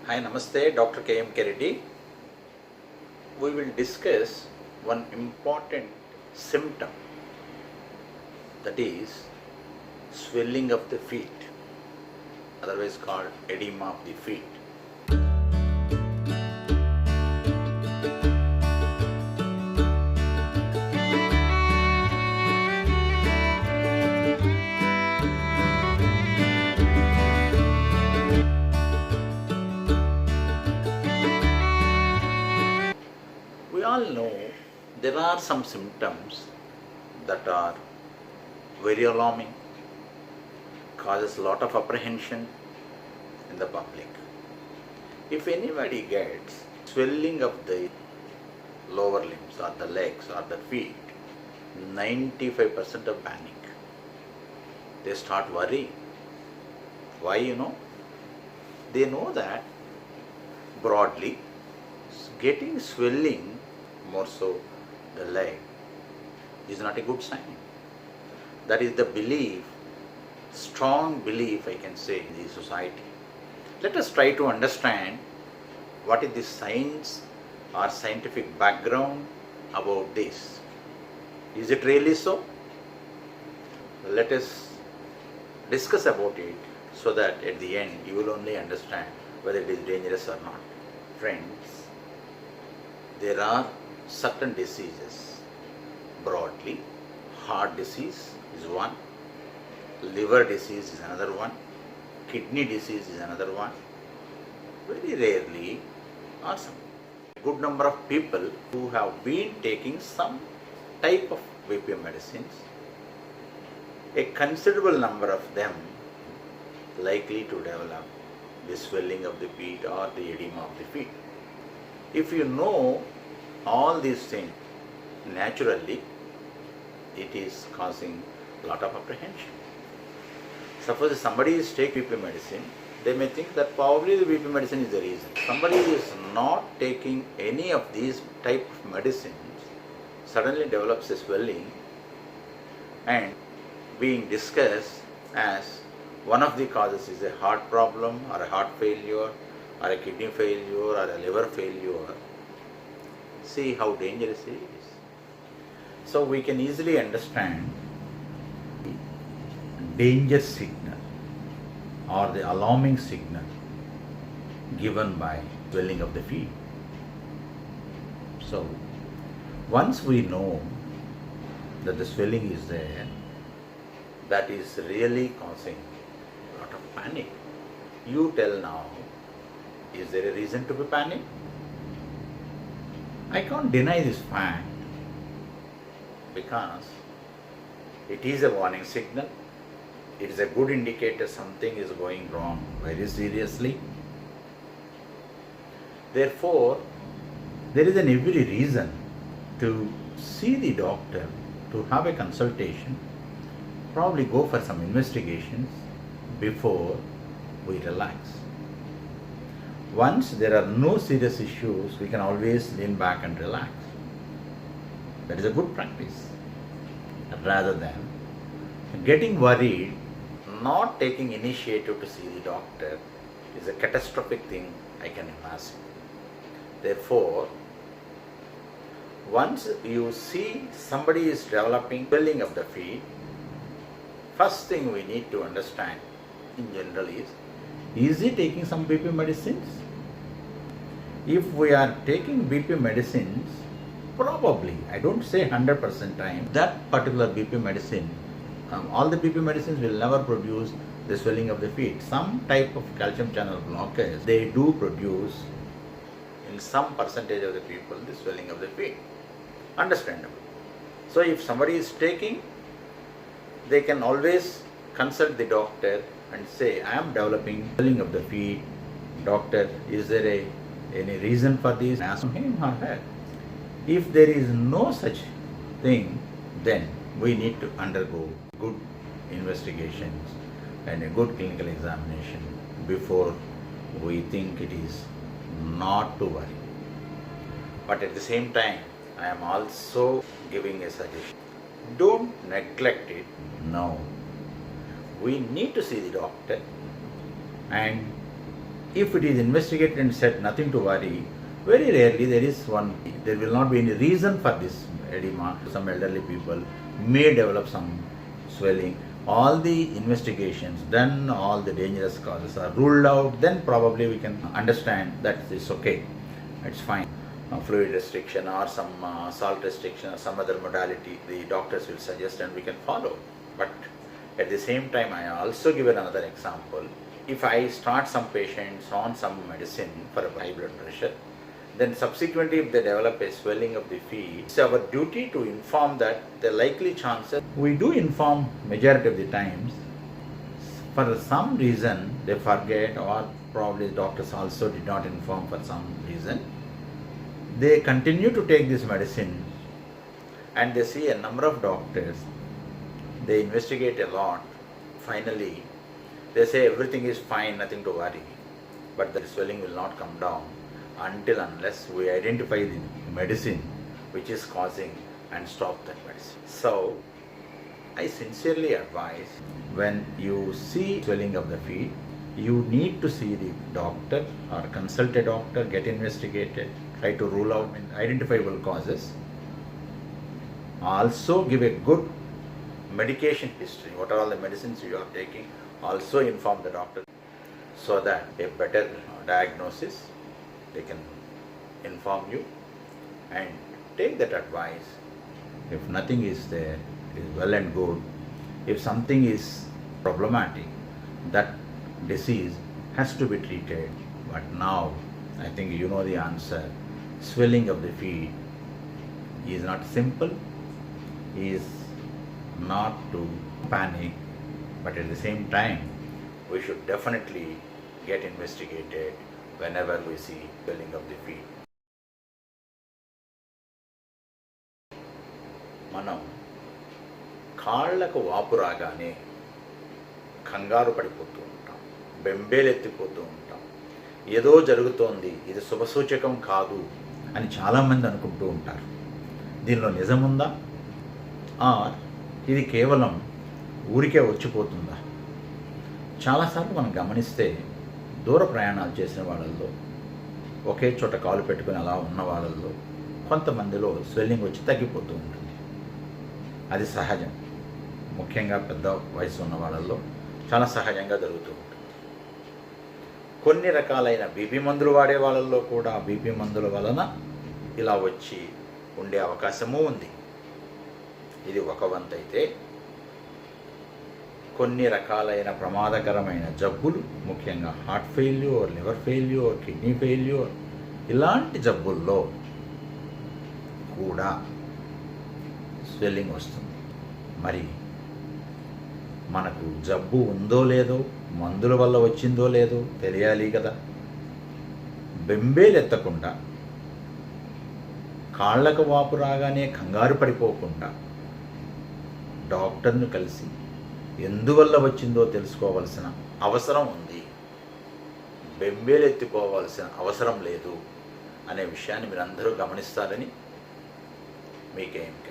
Hi, Namaste, Dr. KMK Reddy. We will discuss one important symptom, that is swelling of the feet, otherwise called edema of the feet. We all know there are some symptoms that are very alarming, causes a lot of apprehension in the public. If anybody gets swelling of the lower limbs or the legs or the feet, 95% of panic. They start worrying. Why, They know that broadly getting swelling, more so the leg, is not a good sign. That is the belief, strong belief I can say in the society. Let us try to understand what is the science or scientific background about this. Is it really so? Let us discuss about it so that at the end you will only understand whether it is dangerous or not. Friends, there are certain diseases broadly. Heart disease is one, liver disease is another one, kidney disease is another one. Very rarely are some good number of people who have been taking some type of BPM medicines. A considerable number of them likely to develop the swelling of the feet or the edema of the feet. If you know all these things, naturally it is causing a lot of apprehension. Suppose somebody is taking BP medicine, they may think that probably the BP medicine is the reason. Somebody is not taking any of these type of medicines, suddenly develops a swelling and being discussed as one of the causes is a heart problem or a heart failure or a kidney failure or a liver failure. See how dangerous it is. So we can easily understand the danger signal or the alarming signal given by swelling of the feet. So once we know that the swelling is there, that is really causing a lot of panic. You tell now, is there a reason to be panicked? I can't deny this fact because it is a warning signal. It is a good indicator something is going wrong very seriously. Therefore, there is an every reason to see the doctor, to have a consultation, probably go for some investigations before we relax. Once there are no serious issues, we can always lean back and relax. That is a good practice. Rather than getting worried, not taking initiative to see the doctor is a catastrophic thing I can imagine. Therefore, once you see somebody is developing swelling of the feet, first thing we need to understand in general is he taking some BP medicines? If we are taking BP medicines, probably, I don't say 100% time, that particular BP medicine, all the BP medicines will never produce the swelling of the feet. Some type of calcium channel blockers, they do produce in some percentage of the people the swelling of the feet. Understandable. So if somebody is taking, they can always consult the doctor and say, I am developing swelling of the feet. Doctor, is there any reason for this? Ask him or her. If there is no such thing, then we need to undergo good investigations and a good clinical examination before we think it is not to worry. But at the same time, I am also giving a suggestion. Don't neglect it. No. We need to see the doctor and If it is investigated and said nothing to worry, very rarely there will not be any reason for this edema. Some elderly people may develop some swelling. All the investigations done, all the dangerous causes are ruled out, then probably we can understand that it's okay, it's fine. Fluid restriction or some salt restriction or some other modality the doctors will suggest and we can follow. But at the same time, I also give another example. If I start some patients on some medicine for high blood pressure, then subsequently if they develop a swelling of the feet, it's our duty to inform that the likely chances, we do inform majority of the times. For some reason they forget, or probably doctors also did not inform for some reason. They continue to take this medicine and they see a number of doctors. They investigate a lot. Finally, they say everything is fine, nothing to worry. But the swelling will not come down unless we identify the medicine which is causing and stop that medicine. So, I sincerely advise, when you see swelling of the feet, you need to see the doctor or consult a doctor, get investigated, try to rule out identifiable causes. Also give a good medication history, what are all the medicines you are taking, also inform the doctor so that a better diagnosis they can inform you and take that advice. If nothing is there, it is well and good. If something is problematic, that disease has to be treated. But now, I think you know the answer. Swelling of the feet is not simple, is not to panic, but at the same time, we should definitely get investigated whenever we see swelling of the feet. మనం కాళ్ళకు వాపు రాగానే కంగారు పడిపోతూ ఉంటాం, బెంబేలెత్తిపోతూ ఉంటాం. ఏదో జరుగుతోంది, ఇది శుభసూచకం కాదు అని చాలామంది అనుకుంటూ ఉంటారు. దీనిలో నిజముందా? ఇది కేవలం ఊరికే వచ్చిపోతుందా? చాలాసార్లు మనం గమనిస్తే దూర ప్రయాణాలు చేసిన వాళ్ళల్లో, ఒకే చోట కాలు పెట్టుకుని అలా ఉన్న వాళ్ళల్లో కొంతమందిలో స్వెల్లింగ్ వచ్చి తగ్గిపోతూ ఉంటుంది. అది సహజం. ముఖ్యంగా పెద్ద వయసు ఉన్న వాళ్ళల్లో చాలా సహజంగా జరుగుతూ ఉంటుంది. కొన్ని రకాలైన బీపీ మందులు వాడే వాళ్ళల్లో కూడా బీపీ మందుల వలన ఇలా వచ్చి ఉండే అవకాశము ఉంది. ఇది ఒక వంతు అయితే, కొన్ని రకాలైన ప్రమాదకరమైన జబ్బులు, ముఖ్యంగా heart failure, liver failure, kidney failure, ఇలాంటి జబ్బుల్లో కూడా స్వెల్లింగ్ వస్తుంది. మరి మనకు జబ్బు ఉందో లేదో, మందుల వల్ల వచ్చిందో లేదో తెలియాలి కదా. బెంబేలెత్తకుండా, కాళ్ళకు వాపు రాగానే కంగారు పడిపోకుండా డాక్టర్ను కలిసి ఎందువల్ల వచ్చిందో తెలుసుకోవాల్సిన అవసరం ఉంది. బెంబేలెత్తిపోవాల్సిన అవసరం లేదు అనే విషయాన్ని మీరందరూ గమనిస్తారని మీ KMK